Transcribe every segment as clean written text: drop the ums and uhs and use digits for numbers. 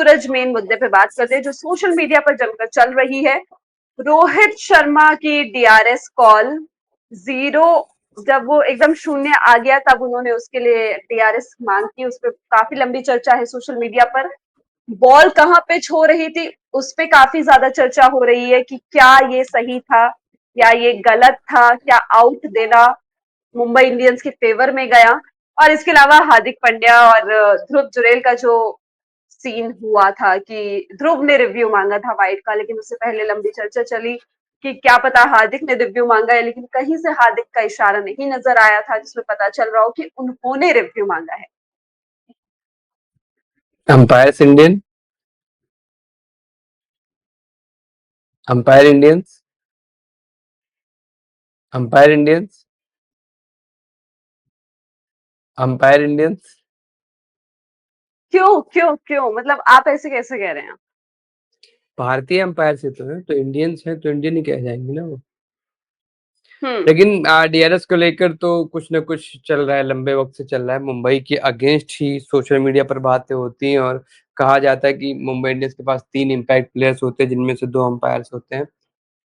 सूरज main मुद्दे पे बात करते हैं जो सोशल मीडिया पर जमकर चल रही है। रोहित शर्मा की डीआरएस कॉल जीरो, जब वो एकदम शून्य आ गया तब उन्होंने उसके लिए डीआरएस मांग की। उस पर काफी लंबी चर्चा है सोशल मीडिया पर। बॉल कहाँ पिच हो रही थी उस पे काफी ज्यादा चर्चा हो रही है कि क्या ये सही था या ये गलत था, क्या आउट देना मुंबई इंडियंस के फेवर में गया। और इसके अलावा हार्दिक पांड्या और ध्रुव जुरेल का जो सीन हुआ था कि ध्रुव ने रिव्यू मांगा था वाइड का, लेकिन उससे पहले लंबी चर्चा चली कि क्या पता हार्दिक ने रिव्यू मांगा है, लेकिन कहीं से हार्दिक का इशारा नहीं नजर आया था जिसमें पता चल रहा हो कि उन्होंने रिव्यू मांगा है। Umpire Indian, umpire Indians, umpire Indians, umpire Indians. क्यों क्यों क्यों, मतलब आप ऐसे कैसे कह रहे हैं? भारतीय अंपायर से तो है, तो इंडियंस है तो इंडियन ही कह जाएंगे ना वो। हम्म। लेकिन डीआरएस को लेकर तो कुछ ना कुछ चल रहा है, लंबे वक्त से चल रहा है। मुंबई के अगेंस्ट ही सोशल मीडिया पर बातें होती हैं और कहा जाता है कि मुंबई इंडियंस के पास 3 इम्पैक्ट प्लेयर्स होते हैं जिनमें से 2 अंपायर्स होते हैं।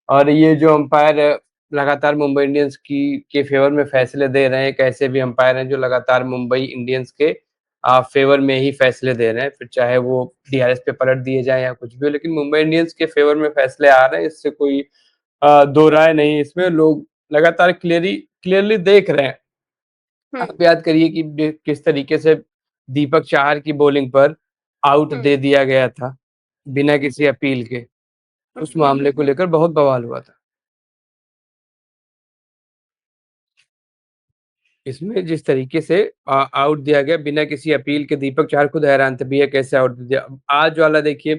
और ये जो अंपायर लगातार मुंबई इंडियंस की के फेवर में फैसले दे रहे हैं, कैसे भी अंपायर हैं जो लगातार मुंबई इंडियंस के फेवर में ही फैसले दे रहे हैं, फिर चाहे वो डीआरएस पे पलट दिए जाए या कुछ भी हो, लेकिन मुंबई इंडियंस के फेवर में फैसले आ रहे हैं, इससे कोई दो राय नहीं। इसमें लोग लगातार क्लियरली देख रहे हैं। हम्म। आप याद करिए कि किस तरीके से दीपक चाहर की बॉलिंग पर आउट हम्म। दे दिया गया था बिना किसी अपील के। उस मामले को लेकर बहुत बवाल हुआ था। इसमें जिस तरीके से आउट दिया गया बिना किसी अपील के, दीपक चाहर खुद हैरान थे, भैया कैसे आउट दिया। आज वाला देखिए,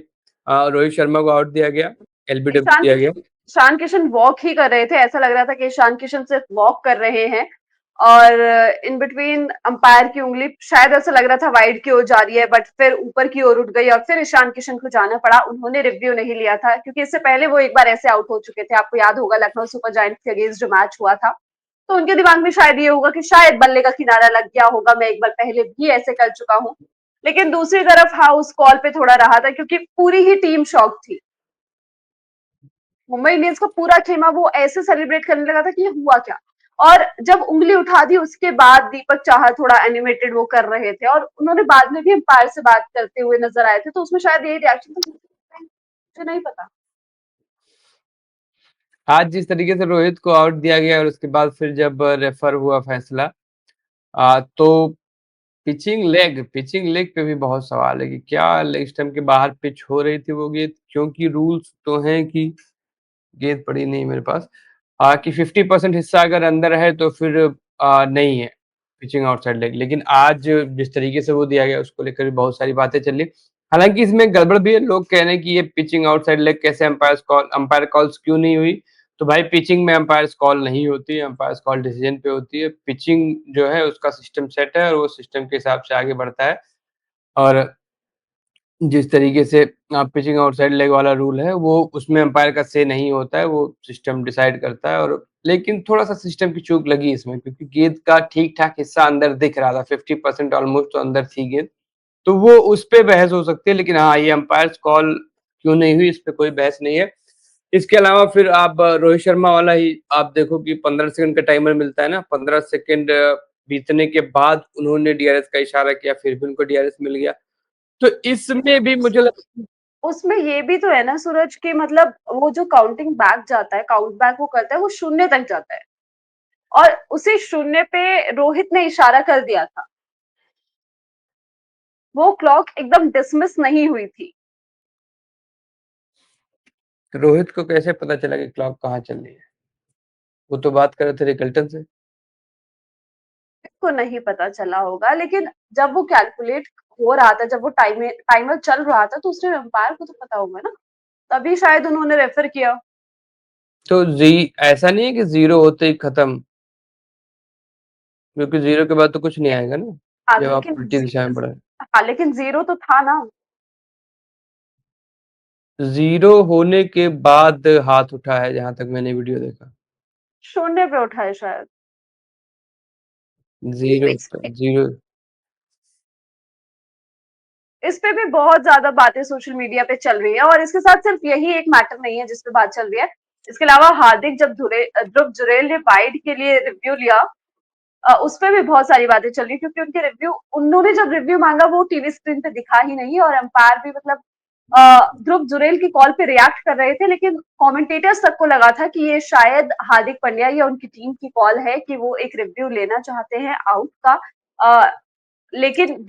रोहित शर्मा को आउट दिया गया, एलबीडब्ल्यू ईशान दिया किशन गया। ईशान किशन वॉक ही कर रहे थे, ऐसा लग रहा था कि ईशान किशन सिर्फ वॉक कर रहे हैं और इन बिटवीन अंपायर की उंगली शायद ऐसा लग रहा था वाइड की ओर जा रही है, बट फिर ऊपर की ओर उठ गई और फिर ईशान किशन को जाना पड़ा। उन्होंने रिव्यू नहीं लिया था क्योंकि इससे पहले वो एक बार ऐसे आउट हो चुके थे, आपको याद होगा लखनऊ सुपर जायंट्स के अगेंस्ट जो मैच हुआ था। तो उनके दिमाग में शायद ये होगा कि शायद बल्ले का किनारा लग गया होगा, मैं एक बार पहले भी ऐसे कर चुका हूँ। लेकिन दूसरी तरफ हाँ, उस कॉल पे थोड़ा रहा था क्योंकि पूरी ही टीम शॉक थी। मुंबई इंडियंस का पूरा खेमा वो ऐसे सेलिब्रेट करने लगा था कि ये हुआ क्या। और जब उंगली उठा दी उसके बाद दीपक चाहर थोड़ा एनिमेटेड वो कर रहे थे और उन्होंने बाद में भी अंपायर से बात करते हुए नजर आए थे, तो उसमें शायद यही रिएक्शन था, मुझे नहीं पता। आज जिस तरीके से रोहित को आउट दिया गया और उसके बाद फिर जब रेफर हुआ फैसला, तो पिचिंग लेग पे भी बहुत सवाल है कि क्या लेग स्टंप के बाहर पिच हो रही थी वो गेंद, क्योंकि रूल्स तो हैं कि गेंद पड़ी नहीं मेरे पास, कि 50% हिस्सा अगर अंदर है तो फिर नहीं है पिचिंग आउटसाइड लेग। लेकिन आज जिस तरीके से वो दिया गया उसको लेकर भी बहुत सारी बातें चल रही। हालांकि इसमें गड़बड़ भी है, लोग कह रहे हैं कि ये पिचिंग आउटसाइड लेग कैसे, अंपायर कॉल्स क्यों नहीं हुई। तो भाई पिचिंग में अंपायर्स कॉल नहीं होती है, अंपायर्स कॉल डिसीजन पे होती है। पिचिंग जो है उसका सिस्टम सेट है और वो सिस्टम के हिसाब से आगे बढ़ता है। और जिस तरीके से पिचिंग आउटसाइड लेग वाला रूल है वो उसमें अंपायर का से नहीं होता है, वो सिस्टम डिसाइड करता है। और लेकिन थोड़ा सा सिस्टम की चूक लगी इसमें, क्योंकि गेंद का ठीक ठाक हिस्सा अंदर दिख रहा था, 50% ऑलमोस्ट तो अंदर थी गेंद, तो वो उस पे बहस हो सकती है। लेकिन हाँ, ये अंपायर कॉल क्यों नहीं हुई इस पे कोई बहस नहीं है। इसके अलावा फिर आप रोहित शर्मा वाला ही आप देखो कि 15 सेकंड का टाइमर मिलता है ना, 15 सेकंड बीतने के बाद उन्होंने डीआरएस का इशारा किया, फिर भी उनको डीआरएस मिल गया। तो इसमें भी मुझे उसमें ये भी तो है ना सूरज कि मतलब वो जो काउंटिंग बैक जाता है, काउंट बैक वो करता है, वो शून्य तक जाता है और उसी शून्य पे रोहित ने इशारा कर दिया था। वो क्लॉक एकदम डिसमिस नहीं हुई थी। रोहित को कैसे पता चला कि क्लॉक कहाँ चल रही है? वो तो बात कर रहे थे रिकल्टन से। को नहीं पता चला होगा, लेकिन जब वो कैलकुलेट हो रहा था, जब वो टाइमर चल रहा था, तो उसने अंपायर को तो पता होगा ना, तभी शायद उन्होंने रेफर किया। तो ऐसा नहीं है कि 0 होते ही खत्म, क्योंकि 0 के बाद तो कुछ नहीं आएगा ना, हाँ जब आप लेकिन उल्टी दिशा में बढ़े। हाँ लेकिन जीरो तो था ना। 0 होने के बाद हाथ उठा है जहां तक मैंने वीडियो देखा। शून्य पे उठा है शायद। 0 0 इस पे भी बहुत ज्यादा बातें सोशल मीडिया पे चल रही है, और इसके साथ सिर्फ यही एक मैटर नहीं है जिस पे बात चल रही है। इसके अलावा हार्दिक जब ध्रुव जुरैल ने वाइड के लिए रिव्यू लिया, उस पे भी बहुत सारी बातें चल रही, क्योंकि उनके रिव्यू, उन्होंने जब रिव्यू मांगा वो टीवी स्क्रीन पे दिखा ही नहीं, और अंपायर भी मतलब ध्रुव जुरैल की कॉल पे रिएक्ट कर रहे थे, लेकिन कमेंटेटर्स तक को लगा था कि ये शायद हार्दिक पांड्या या उनकी टीम की कॉल है कि वो एक रिव्यू लेना चाहते हैं आउट का। लेकिन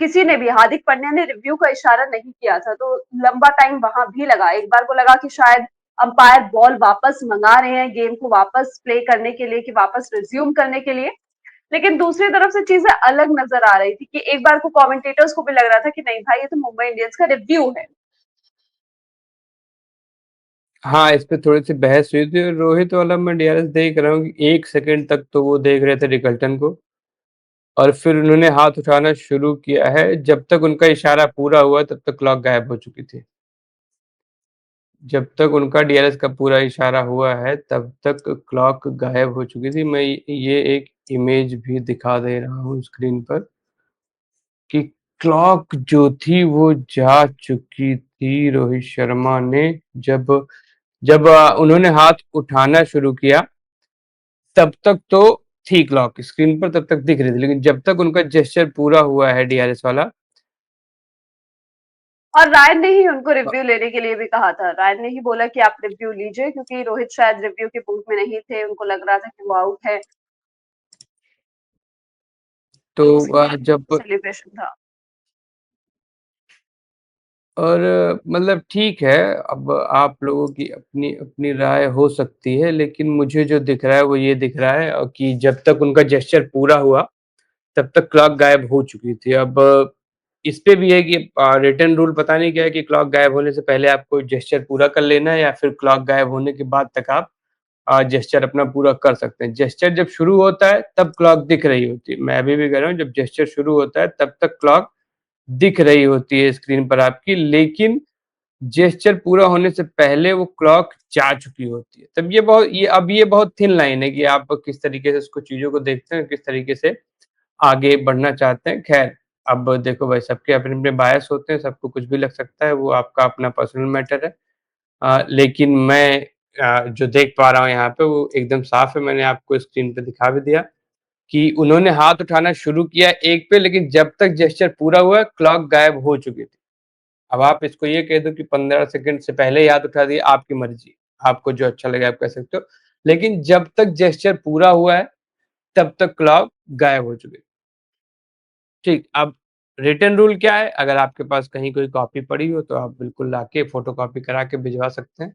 किसी ने भी, हार्दिक पांड्या ने रिव्यू का इशारा नहीं किया था, तो लंबा टाइम वहां भी लगा। एक बार को लगा कि शायद अंपायर बॉल वापस मंगा रहे हैं, गेम को वापस प्ले करने के लिए, कि वापस रिज्यूम करने के लिए। लेकिन दूसरी तरफ से चीजें अलग नजर आ रही थी, कि एक बार को कमेंटेटर्स को भी लग रहा था कि नहीं भाई, ये तो मुंबई इंडियंस का रिव्यू है। हाँ, इस पे थोड़ी-सी बहस हुई थी, और रोहित वाला मैं डीआरएस देख रहा हूँ कि 1 सेकंड तक तो वो देख रहे थे रिकल्टन को, और फिर उन्होंने हाथ उठाना शुरू किया है। जब तक उनका इशारा पूरा हुआ तब तक क्लॉक गायब हो चुकी थी। जब तक उनका डीआरएस का पूरा इशारा हुआ है तब तक क्लॉक गायब हो चुकी थी। मैं ये एक इमेज भी दिखा दे रहा हूँ स्क्रीन पर कि क्लॉक जो थी वो जा चुकी थी। रोहित शर्मा ने जब जब उन्होंने हाथ उठाना शुरू किया तब तक तो थी क्लॉक स्क्रीन पर, तब तक दिख रही थी, लेकिन जब तक उनका जेस्चर पूरा हुआ है डीआरएस वाला। और रायन ने ही उनको रिव्यू लेने के लिए भी कहा था। रायन ने ही बोला कि आप रिव्यू लीजिए, क्योंकि रोहित शायद रिव्यू के मूड में नहीं थे, उनको लग रहा था कि वो आउट है। तो इसलिए जब सेलिब्रेशन था। और मतलब ठीक है, अब आप लोगों की अपनी अपनी राय हो सकती है, लेकिन मुझे जो दिख रहा है वो ये दिख रहा है कि जब तक उनका जेस्चर पूरा हुआ तब तक क्लॉक गायब हो चुकी थी। अब इस पे भी है कि रिटन रूल पता नहीं क्या है कि क्लॉक गायब होने से पहले आपको जेस्चर पूरा कर लेना है, या फिर क्लॉक गायब होने के बाद तक आप जेस्चर अपना पूरा कर सकते हैं। जेस्चर जब शुरू होता है तब क्लॉक दिख रही होती है। मैं अभी भी कह रहा हूँ, जब जेस्चर शुरू होता है तब तक क्लॉक दिख रही होती है स्क्रीन पर आपकी, लेकिन जेस्चर पूरा होने से पहले वो क्लॉक जा चुकी होती है। तब ये बहुत थिन लाइन है कि आप किस तरीके से उसको चीज़ों को देखते हैं, किस तरीके से आगे बढ़ना चाहते हैं। ख़ैर, अब देखो भाई, सबके अपने-अपने बायस होते हैं, सबको कुछ भी लग सकता है, वो आपका अपना पर्सनल मैटर है। लेकिन मैं जो देख पा रहा हूँ यहाँ पे वो एकदम साफ है, मैंने आपको स्क्रीन पे दिखा भी दिया कि उन्होंने हाथ उठाना शुरू किया एक पे, लेकिन जब तक जेस्चर पूरा हुआ क्लॉक गायब हो चुकी थी। अब आप इसको ये कह दो कि 15 सेकंड से पहले ही हाथ उठा दिया, आपकी मर्ज़ी, आपको जो अच्छा लगे आप कह सकते हो। लेकिन जब तक जेस्चर पूरा हुआ है, तब तक क्लॉक गायब हो चुकी है। ठीक, अब रिटन रूल क्या है? अगर आपके पास कहीं कोई कॉपी पड़ी हो तो आप बिल्कुल लाके फ़ोटोकॉपी करा के भिजवा सकते हैं।